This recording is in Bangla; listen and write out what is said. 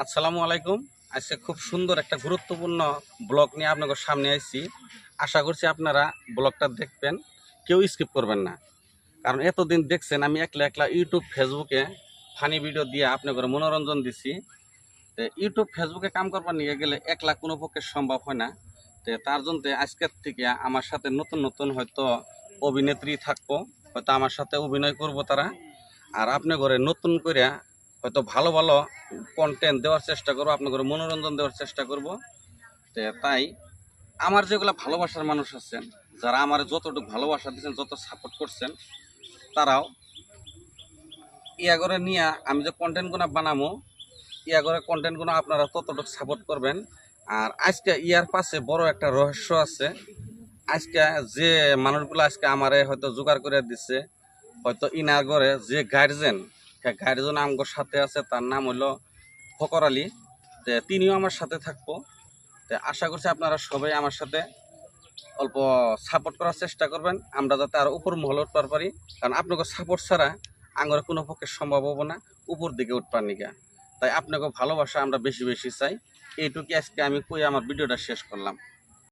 আসসালামু আলাইকুম। আজকে খুব সুন্দর একটা গুরুত্বপূর্ণ ব্লগ নিয়ে আপনাদের সামনে আসছি। আশা করছি আপনারা ব্লগটা দেখবেন, কেউ স্কিপ করবেন না। কারণ এতদিন দেখছেন আমি একলা একলা ইউটিউব ফেসবুকে ফানি ভিডিও দিয়ে আপনাদের মনোরঞ্জন দিছি। তো ইউটিউব ফেসবুকে কাম করবার নিয়ে গেলে একলা কোনো পক্ষে সম্ভব হয় না। তো তার জন্য আজকের থেকে আমার সাথে নতুন নতুন হয়তো অভিনেত্রী থাকবো, হয়তো আমার সাথে অভিনয় করব তারা। আর আপনি ঘরে নতুন করে হয়তো ভালো ভালো কন্টেন্ট দেওয়ার চেষ্টা করবো, আপনার ঘরে মনোরঞ্জন দেওয়ার চেষ্টা করব। তো তাই আমার যেগুলো ভালোবাসার মানুষ আছেন, যারা আমার যতটুকু ভালোবাসা দিচ্ছেন, যত সাপোর্ট করছেন, তারাও ইয়া করে নিয়ে আমি যে কন্টেন্টগুলো বানাবো, ইয়া করে কন্টেন্টগুলো আপনারা ততটুকু সাপোর্ট করবেন। আর আজকে ইয়ার পাশে বড় একটা রহস্য আছে। আজকে যে মানুষগুলো আজকে আমারে হয়তো জোগাড় করে দিচ্ছে, হয়তো ইনার ঘরে যে গার্জেন, গার্জেন আমার সাথে আছে, তার নাম হলো ফকর আলী। তো তিনিও আমার সাথে থাকবো। তো আশা করছি আপনারা সবাই আমার সাথে অল্প সাপোর্ট করার চেষ্টা করবেন, আমরা যাতে আরো উপর মহলে উঠতে পারি। কারণ আপনাকে সাপোর্ট ছাড়া আঙ্গরে কোনো পক্ষে সম্ভব হবো না উপর দিকে উঠবার নিকা। তাই আপনাকে ভালোবাসা আমরা বেশি বেশি চাই। এইটুকু আজকে আমি কই আমার ভিডিওটা শেষ করলাম।